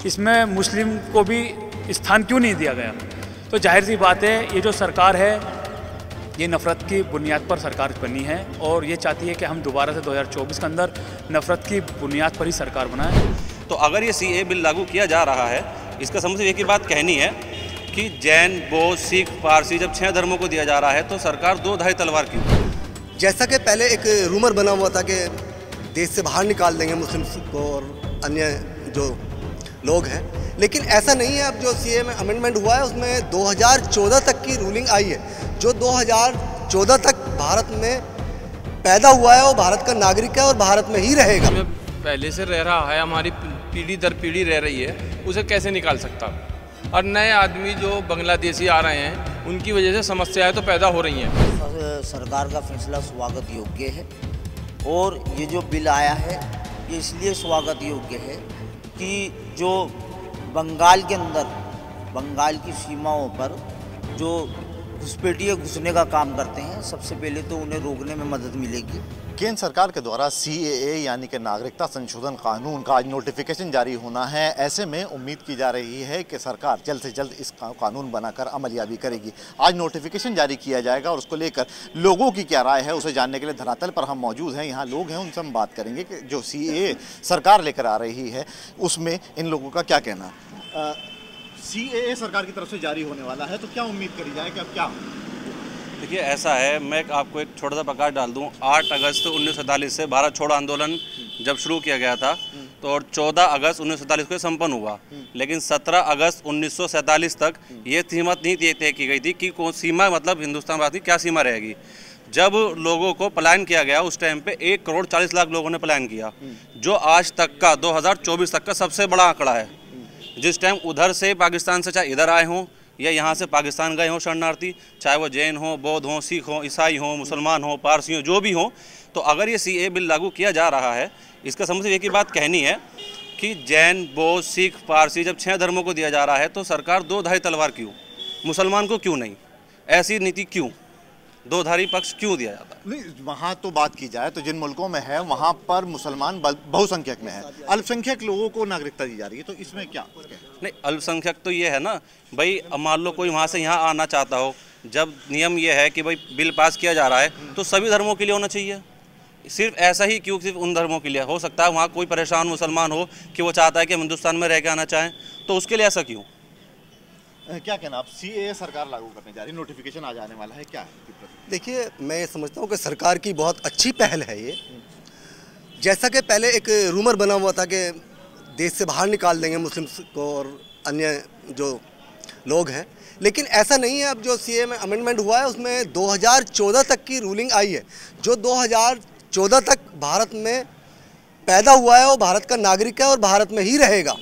इसमें मुस्लिम को भी स्थान क्यों नहीं दिया गया। तो जाहिर सी बात है, ये जो सरकार है ये नफ़रत की बुनियाद पर सरकार बनी है और ये चाहती है कि हम दोबारा से 2024 के अंदर नफ़रत की बुनियाद पर ही सरकार बनाएं। तो अगर ये सीए बिल लागू किया जा रहा है, इसका समझ एक ही बात कहनी है कि जैन, बौद्ध, सिख, पारसी जब 6 धर्मों को दिया जा रहा है तो सरकार दो धाई तलवार क्यों? जैसा कि पहले एक रूमर बना हुआ था कि देश से बाहर निकाल देंगे मुस्लिम को और अन्य जो लोग हैं, लेकिन ऐसा नहीं है। अब जो सीए में अमेंडमेंट हुआ है उसमें 2014 तक की रूलिंग आई है। जो 2014 तक भारत में पैदा हुआ है वो भारत का नागरिक है और भारत में ही रहेगा। पहले से रह रहा है, हमारी पीढ़ी दर पीढ़ी रह रही है, उसे कैसे निकाल सकता। और नए आदमी जो बांग्लादेशी आ रहे हैं उनकी वजह से समस्याएं तो पैदा हो रही हैं। सरकार का फैसला स्वागत योग्य है और ये जो बिल आया है ये इसलिए स्वागत योग्य है कि जो बंगाल के अंदर, बंगाल की सीमाओं पर जो घुसपैठिए घुसने का काम करते हैं, सबसे पहले तो उन्हें रोकने में मदद मिलेगी। केंद्र सरकार के द्वारा सीएए यानी कि नागरिकता संशोधन कानून का आज नोटिफिकेशन जारी होना है। ऐसे में उम्मीद की जा रही है कि सरकार जल्द से जल्द इस कानून बनाकर अमलियाबी करेगी। आज नोटिफिकेशन जारी किया जाएगा और उसको लेकर लोगों की क्या राय है उसे जानने के लिए धरातल पर हम मौजूद हैं। यहाँ लोग हैं, उनसे हम बात करेंगे कि जो सीएए सरकार लेकर आ रही है उसमें इन लोगों का क्या कहना है। सीएए सरकार की तरफ से जारी होने वाला है तो क्या उम्मीद करी जाए कि अब क्या? देखिए, ऐसा है, मैं आपको एक छोटा सा प्रकाश डाल दूं। 8 अगस्त 1947 से भारत छोड़ो आंदोलन जब शुरू किया गया था तो और 14 अगस्त 1947 को संपन्न हुआ, लेकिन 17 अगस्त 1947 तक ये सीमा नहीं तय की गई थी कि कौन सीमा, मतलब हिंदुस्तान भारत की क्या सीमा रहेगी। जब लोगों को पलायन किया गया उस टाइम पे 1 करोड़ 40 लाख लोगों ने पलायन किया, जो आज तक का 2024 तक का सबसे बड़ा आंकड़ा है। जिस टाइम उधर से पाकिस्तान से चाहे इधर आए हों या यहाँ से पाकिस्तान गए हों शरणार्थी, चाहे वो जैन हो, बौद्ध हो, सिख हो, ईसाई हो, मुसलमान हो, पारसी हो, जो भी हो, तो अगर ये सीए बिल लागू किया जा रहा है, इसका समझ एक ही बात कहनी है कि जैन, बौद्ध, सिख, पारसी जब 6 धर्मों को दिया जा रहा है तो सरकार दो धारी तलवार क्यों? मुसलमान को क्यों नहीं? ऐसी नीति क्यों? दो धारी पक्ष क्यों दिया जाता है? नहीं, वहाँ तो बात की जाए तो जिन मुल्कों में है वहाँ पर मुसलमान बहुसंख्यक में है, अल्पसंख्यक लोगों को नागरिकता दी जा रही है, तो इसमें क्या? नहीं, अल्पसंख्यक तो ये है ना भाई, अब मान लो कोई वहाँ से यहाँ आना चाहता हो, जब नियम ये है कि भाई बिल पास किया जा रहा है तो सभी धर्मों के लिए होना चाहिए। सिर्फ ऐसा ही क्यों सिर्फ उन धर्मों के लिए? हो सकता है वहाँ कोई परेशान मुसलमान हो कि वो चाहता है कि हम हिंदुस्तान में रह के आना चाहें, तो उसके लिए ऐसा क्यों? क्या कहना आप? सीएए सरकार लागू करने जा रही है, नोटिफिकेशन आ जाने वाला है, क्या है? देखिए, मैं ये समझता हूँ कि सरकार की बहुत अच्छी पहल है ये। जैसा कि पहले एक रूमर बना हुआ था कि देश से बाहर निकाल देंगे मुस्लिम को और अन्य जो लोग हैं, लेकिन ऐसा नहीं है। अब जो सीए में अमेंडमेंट हुआ है उसमें 2014 तक की रूलिंग आई है। जो 2014 तक भारत में पैदा हुआ है वो भारत का नागरिक है और भारत में ही रहेगा।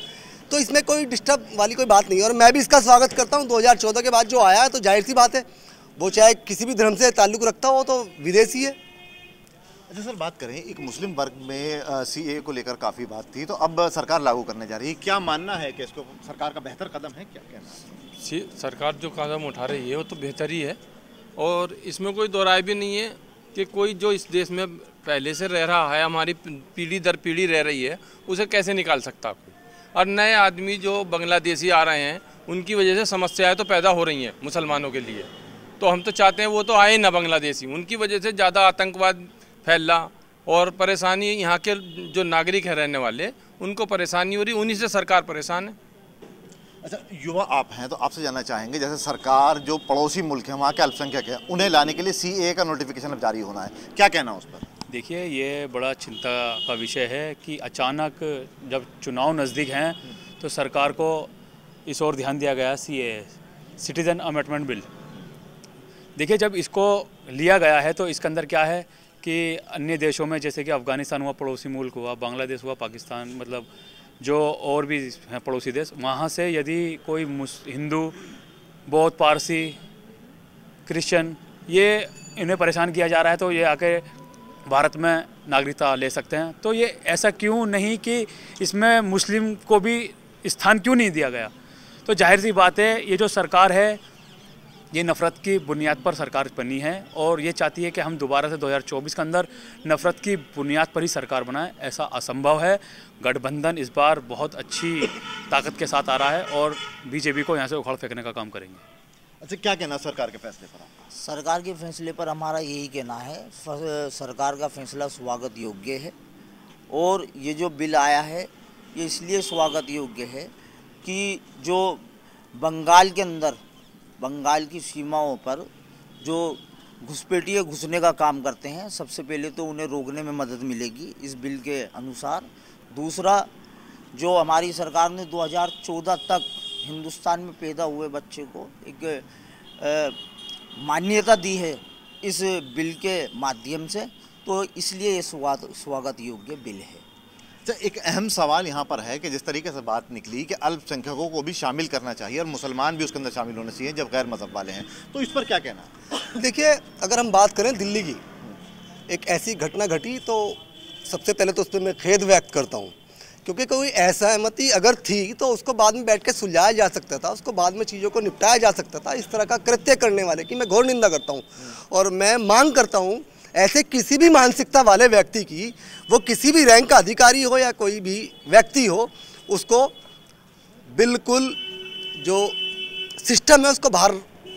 तो इसमें कोई डिस्टर्ब वाली कोई बात नहीं है और मैं भी इसका स्वागत करता हूँ। 2014 के बाद जो आया है तो जाहिर सी बात है, वो चाहे किसी भी धर्म से ताल्लुक़ रखता हो तो विदेशी है। अच्छा सर, बात करें एक मुस्लिम वर्ग में सीए को लेकर काफ़ी बात थी, तो अब सरकार लागू करने जा रही है, क्या मानना है कि इसको सरकार का बेहतर कदम है? क्या कहना है? सरकार जो कदम उठा रही है वो तो बेहतर ही है और इसमें कोई दो राय भी नहीं है कि कोई जो इस देश में पहले से रह रहा है, हमारी पीढ़ी दर पीढ़ी रह रही है, उसे कैसे निकाल सकता कोई। और नए आदमी जो बांग्लादेशी आ रहे हैं उनकी वजह से समस्याएं तो पैदा हो रही हैं मुसलमानों के लिए। तो हम तो चाहते हैं वो तो आए ना बांग्लादेशी, उनकी वजह से ज़्यादा आतंकवाद फैला और परेशानी यहाँ के जो नागरिक हैं रहने वाले उनको परेशानी हो रही, उन्हीं से सरकार परेशान है। अच्छा, युवा आप हैं तो आपसे जानना चाहेंगे, जैसे सरकार जो पड़ोसी मुल्क है वहाँ के अल्पसंख्यक है उन्हें लाने के लिए सीएए का नोटिफिकेशन अब जारी होना है, क्या कहना है उस पर? देखिए, ये बड़ा चिंता का विषय है कि अचानक जब चुनाव नज़दीक हैं तो सरकार को इस ओर ध्यान दिया गया, सीएए सिटीज़न अमेंडमेंट बिल। देखिए, जब इसको लिया गया है तो इसके अंदर क्या है कि अन्य देशों में जैसे कि अफ़गानिस्तान हुआ, पड़ोसी मुल्क हुआ, बांग्लादेश हुआ, पाकिस्तान, मतलब जो और भी हैं पड़ोसी देश, वहाँ से यदि कोई हिंदू, बौद्ध, पारसी, क्रिश्चियन, ये इन्हें परेशान किया जा रहा है तो ये आके भारत में नागरिकता ले सकते हैं। तो ये ऐसा क्यों नहीं कि इसमें मुस्लिम को भी स्थान क्यों नहीं दिया गया। तो जाहिर सी बात है, ये जो सरकार है ये नफ़रत की बुनियाद पर सरकार बनी है और ये चाहती है कि हम दोबारा से 2024 के अंदर नफ़रत की बुनियाद पर ही सरकार बनाएं। ऐसा असंभव है। गठबंधन इस बार बहुत अच्छी ताकत के साथ आ रहा है और बीजेपी को यहाँ से उखाड़ फेंकने का काम करेंगे। अच्छा, क्या कहना सरकार के फैसले पर? सरकार के फैसले पर हमारा यही कहना है, सरकार का फैसला स्वागत योग्य है। और ये जो बिल आया है ये इसलिए स्वागत योग्य है कि जो बंगाल के अंदर, बंगाल की सीमाओं पर जो घुसपैठिए घुसने का काम करते हैं, सबसे पहले तो उन्हें रोकने में मदद मिलेगी इस बिल के अनुसार। दूसरा, जो हमारी सरकार ने 2014 तक हिंदुस्तान में पैदा हुए बच्चे को एक मान्यता दी है इस बिल के माध्यम से, तो इसलिए ये स्वागत योग्य बिल है। अच्छा, एक अहम सवाल यहाँ पर है कि जिस तरीके से बात निकली कि अल्पसंख्यकों को भी शामिल करना चाहिए और मुसलमान भी उसके अंदर शामिल होने चाहिए जब गैर मज़हब वाले हैं, तो इस पर क्या कहना? देखिए, अगर हम बात करें दिल्ली की, एक ऐसी घटना घटी तो सबसे पहले तो उस पर मैं खेद व्यक्त करता हूँ, क्योंकि कोई असहमति अगर थी तो उसको बाद में बैठ के सुलझाया जा सकता था, उसको बाद में चीज़ों को निपटाया जा सकता था। इस तरह का कृत्य करने वाले की मैं घोर निंदा करता हूँ और मैं मांग करता हूँ ऐसे किसी भी मानसिकता वाले व्यक्ति की, वो किसी भी रैंक का अधिकारी हो या कोई भी व्यक्ति हो, उसको बिल्कुल जो सिस्टम है उसको बाहर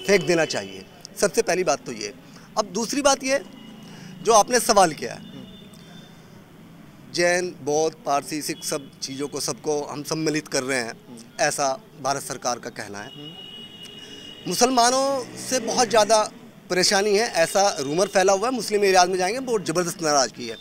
फेंक देना चाहिए। सबसे पहली बात तो ये। अब दूसरी बात ये जो आपने सवाल किया, जैन, बौद्ध, पारसी, सिख सब चीज़ों को सबको हम सम्मिलित कर रहे हैं, ऐसा भारत सरकार का कहना है। मुसलमानों से बहुत ज़्यादा परेशानी है, ऐसा रूमर फैला हुआ है। मुस्लिम एरियाज में जाएंगे, बहुत ज़बरदस्त नाराज़गी है।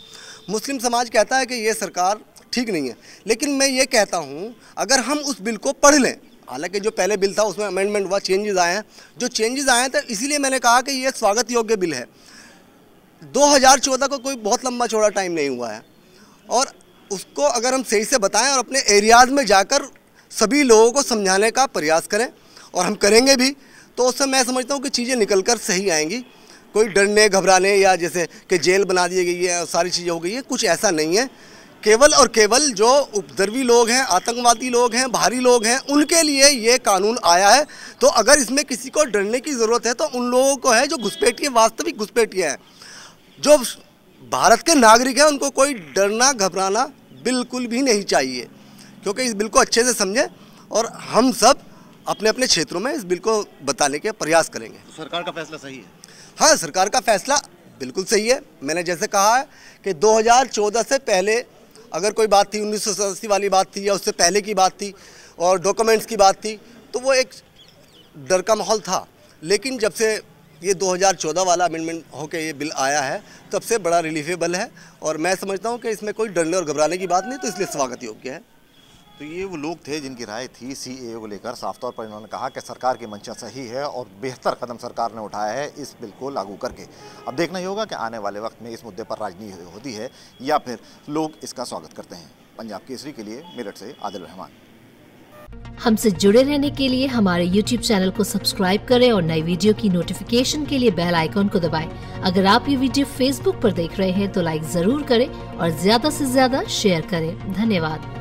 मुस्लिम समाज कहता है कि ये सरकार ठीक नहीं है, लेकिन मैं ये कहता हूँ अगर हम उस बिल को पढ़ लें, हालांकि जो पहले बिल था उसमें अमेंडमेंट हुआ, चेंजेस आए हैं, जो चेंजेस आए हैं तो इसीलिए मैंने कहा कि ये स्वागत योग्य बिल है। 2014 को कोई बहुत लंबा चौड़ा टाइम नहीं हुआ है और उसको अगर हम सही से बताएं और अपने एरियाज़ में जाकर सभी लोगों को समझाने का प्रयास करें, और हम करेंगे भी, तो उससे मैं समझता हूँ कि चीज़ें निकल कर सही आएंगी। कोई डरने घबराने या जैसे कि जेल बना दी गई है और सारी चीज़ें हो गई है, कुछ ऐसा नहीं है। केवल और केवल जो उपद्रवी लोग हैं, आतंकवादी लोग हैं, बाहरी लोग हैं, उनके लिए ये कानून आया है। तो अगर इसमें किसी को डरने की ज़रूरत है तो उन लोगों को है जो घुसपैठिए, वास्तविक घुसपैठिए हैं, जो भारत के नागरिक हैं, उनको कोई डरना घबराना बिल्कुल भी नहीं चाहिए, क्योंकि इस बिल को अच्छे से समझें और हम सब अपने अपने क्षेत्रों में इस बिल को बताने के प्रयास करेंगे। सरकार का फैसला सही है? हाँ, सरकार का फैसला बिल्कुल सही है। मैंने जैसे कहा है कि 2014 से पहले अगर कोई बात थी, 1987 वाली बात थी या उससे पहले की बात थी और डॉक्यूमेंट्स की बात थी, तो वो एक डर का माहौल था। लेकिन जब से ये 2014 वाला अमेंडमेंट होकर ये बिल आया है, तब से बड़ा रिलीफेबल है और मैं समझता हूँ कि इसमें कोई डरने और घबराने की बात नहीं, तो इसलिए स्वागत योग्य है। तो ये वो लोग थे जिनकी राय थी सीएए को लेकर। साफ तौर पर इन्होंने कहा कि सरकार की मंशा सही है और बेहतर कदम सरकार ने उठाया है इस बिल को लागू करके। अब देखना ही होगा कि आने वाले वक्त में इस मुद्दे पर राजनीति होती है या फिर लोग इसका स्वागत करते हैं। पंजाब केसरी के लिए मेरठ से आदिल रहमान। हमसे जुड़े रहने के लिए हमारे YouTube चैनल को सब्सक्राइब करें और नई वीडियो की नोटिफिकेशन के लिए बेल आइकॉन को दबाएं। अगर आप ये वीडियो Facebook पर देख रहे हैं तो लाइक जरूर करें और ज्यादा से ज्यादा शेयर करें। धन्यवाद।